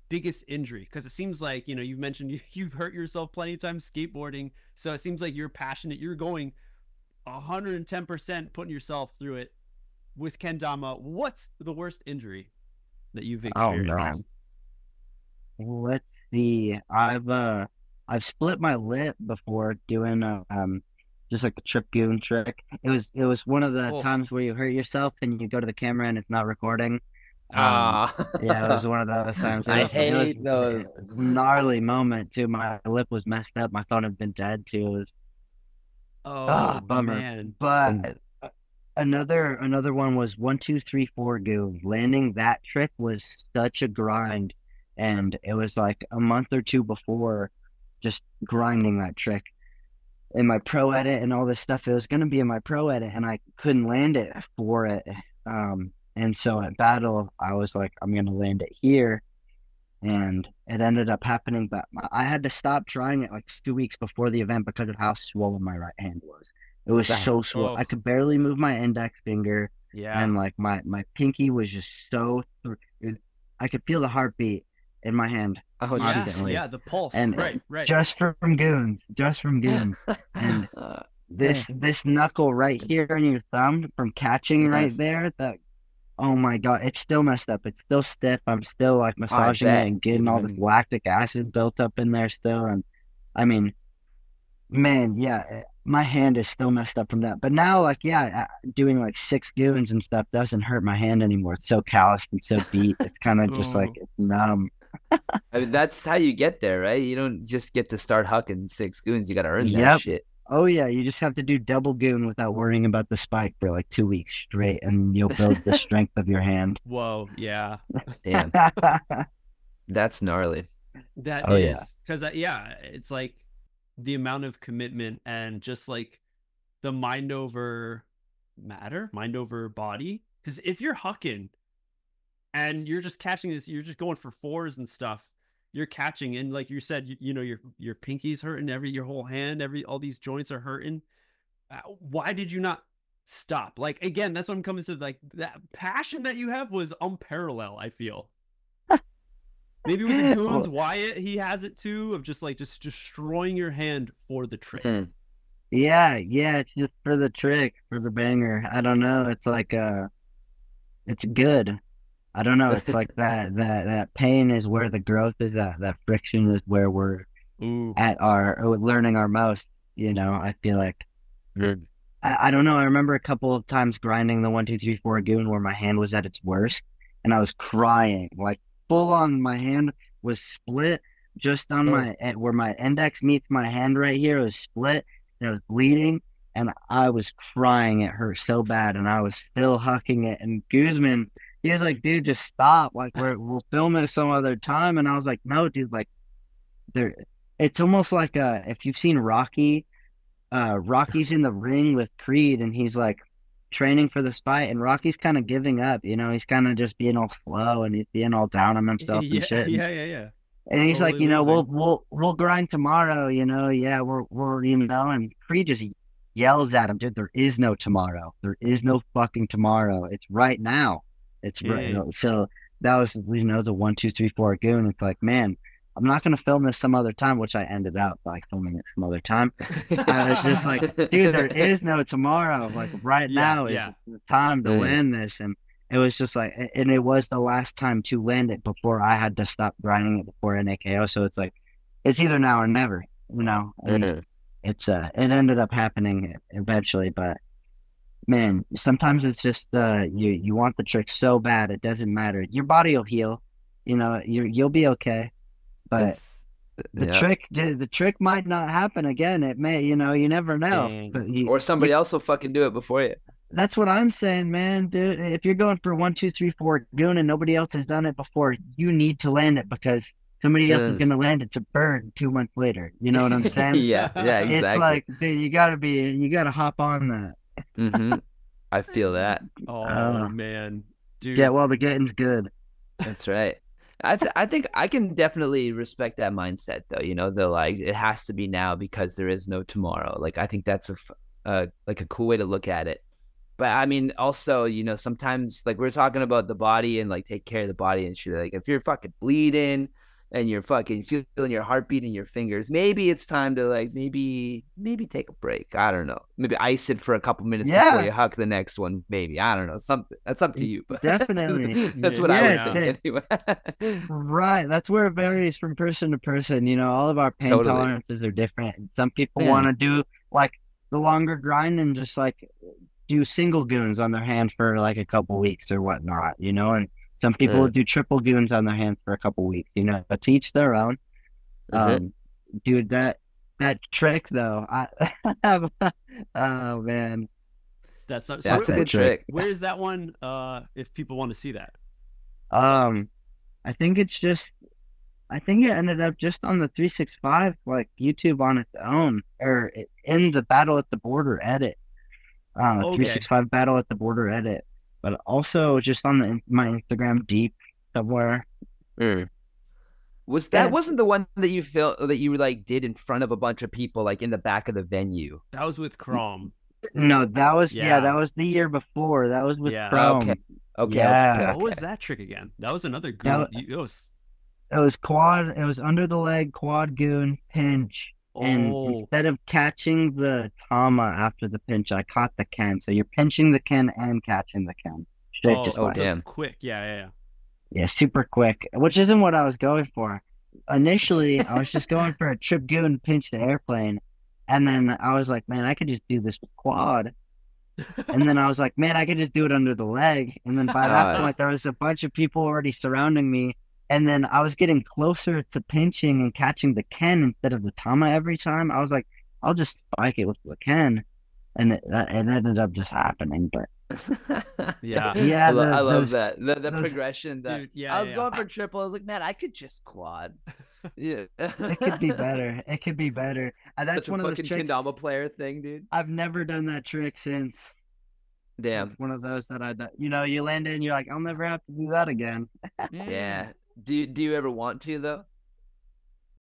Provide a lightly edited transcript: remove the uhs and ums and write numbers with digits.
biggest injury? Because it seems like, you know, you've mentioned you've hurt yourself plenty of times skateboarding. So it seems like you're passionate. You're going 110% putting yourself through it with kendama. What's the worst injury that you've Oh experienced? no. Let's see. I've split my lip before doing just like a trip goon trick. It was one of the Oh, times where you hurt yourself and you go to the camera and it's not recording. Um, yeah, it Ah, was one of those times. It I was it was hate those. a gnarly moment too. My lip was messed up. My phone had been dead too. It was oh bummer. man. And But another one was 1 2 3 4 goon. Landing that trick was such a grind, and it was like a month or two before just grinding that trick in my pro edit and all this stuff. It was going to be in my pro edit, and I couldn't land it for it. And so at battle, I was like, I'm going to land it here. And it ended up happening, but I had to stop trying it like 2 weeks before the event because of how swollen my right hand was. It was that, so swollen. Oh I could barely move my index finger, yeah. and like my pinky was just so. I could feel the heartbeat in my hand oh Yeah. jeez. constantly, Yeah. The pulse. and Right. Right. just from goons, and Yeah. this knuckle right here on your thumb from catching right Yes, there. That Oh my God, it's still messed up. It's still stiff. I'm still like I massaging it bet. and getting all the lactic acid built up in there still. And I mean, man, yeah, my hand is still messed up from that. But now, like, yeah, doing like 6 goons and stuff doesn't hurt my hand anymore. It's so calloused and so beat. It's kind of just like Oh. it's numb. I mean, that's how you get there, right? You don't just get to start hucking 6 goons. You got to earn that Yep. shit. Oh yeah, you just have to do double goon without worrying about the spike for like 2 weeks straight, and you'll build the strength of your hand. Whoa. Yeah. Damn, that's gnarly. That Oh yeah. is because yeah, it's like the amount of commitment and just like the mind over matter, mind over body. Because if you're hucking and you're just catching this, you're just going for fours and stuff. You're catching, and like you said, you know your pinky's hurting, your whole hand, all these joints are hurting. Why did you not stop? Like again, that's what I'm coming to. Like that passion that you have was unparalleled. I feel maybe with the goons, Well, Wyatt he has it too of just like just destroying your hand for the trick. Hmm. yeah, it's just for the trick, for the banger. I don't know. It's like it's good. I don't know. It's like that pain is where the growth is at. That friction is where we're Ooh, at our learning our most. I feel like Hmm. I don't know. I remember a couple of times grinding the 1 2 3 4 goon where my hand was at its worst, and I was crying like full on. My hand was split just on Oh, where my index meets my hand right here. It was split, and it was bleeding, and I was crying. It hurt so bad, and I was still hucking it. And Guzman, he was like, "Dude, just stop. Like we'll film it some other time." And I was like, "No, dude. Like there, it's almost like if you've seen Rocky." Rocky's in the ring with Creed, and he's like training for this fight, and Rocky's kind of giving up. He's kind of just being all slow, and he's being all down on himself and yeah, shit. And, yeah. and he's like, Totally losing. we'll grind tomorrow. Yeah, we're and Creed just yells at him, dude. There is no tomorrow. There is no fucking tomorrow. It's right now. It's right. Mm. So that was the 1 2 3 4 goon. It's like, man, I'm not gonna film this some other time, which I ended up like filming it some other time. I was just like, dude, there is no tomorrow. Like right Yeah, now is yeah. the time to Mm. land this. And it was just like, and it was the last time to land it before I had to stop grinding it before NAKO. So it's like, it's either now or never, and Mm. it ended up happening eventually. But man, sometimes it's just, you want the trick so bad, it doesn't matter. Your body will heal, you'll be okay. But It's the yeah. trick, the trick might not happen again. It may, you never know. Dang. But Or you somebody else will fucking do it before you. that's what I'm saying, man, dude. If you're going for 1 2 3 4 goon and nobody else has done it before, you need to land it because somebody else is Mm. gonna land it to burn 2 months later. You know what I'm saying? Yeah, yeah, It's exactly. like, dude, you gotta hop on that. Hmm. I feel that. Oh Uh, man, yeah, dude. well, the getting's good. That's right. I think I can definitely respect that mindset though. The like it has to be now because there is no tomorrow. Like I think that's like a cool way to look at it. But I mean, also, you know, sometimes like we're talking about the body and like take care of the body and shit. Like if you're fucking bleeding and you're fucking feeling your heartbeat in your fingers, maybe it's time to like maybe take a break. I don't know. Maybe ice it for a couple minutes before you huck the next one. Maybe, I don't know, something. That's up to you. But Definitely, that's what I would think anyway. Right, that's where it varies from person to person. You know, all of our pain tolerances are different. Some people want to do like the longer grind and just like do single goons on their hand for like a couple weeks or whatnot, you know, and some people do triple goons on their hands for a couple weeks, you know, but to each their own. Dude, that trick though, I have, oh man, that's a good trick. Where is that one? If people want to see that, I think it ended up just on the 365 like YouTube on its own, or in the Battle at the Border edit. 365 Battle at the Border edit, but also just on my Instagram deep somewhere. Wasn't the one that you felt that you like did in front of a bunch of people, like in the back of the venue? That was with Crom. No, that was that was the year before. That was with Crom. Okay. What was that trick again? That was another goon. It was quad. It was under the leg quad goon pinch. And instead of catching the Tama after the pinch, I caught the Ken. So you're pinching the Ken and catching the Ken. Damn. Quick. Yeah, super quick, which isn't what I was going for. Initially, I was just going for a trip goon pinch the airplane. And then I was like, man, I could just do this with quad. And then I was like, man, I could just do it under the leg. And then by that point, there was a bunch of people already surrounding me. And then I was getting closer to pinching and catching the Ken instead of the Tama every time. I was like, I'll just spike it with the Ken. And it ended up just happening. But I love that. The progression. Dude, I was going for triple. I was like, man, I could just quad. Yeah. It could be better. It could be better. And that's one of those tricks. Kendama player thing, dude. I've never done that trick since. Damn. It's one of those that you know, you land in, you're like, I'll never have to do that again. Yeah. Do you ever want to though?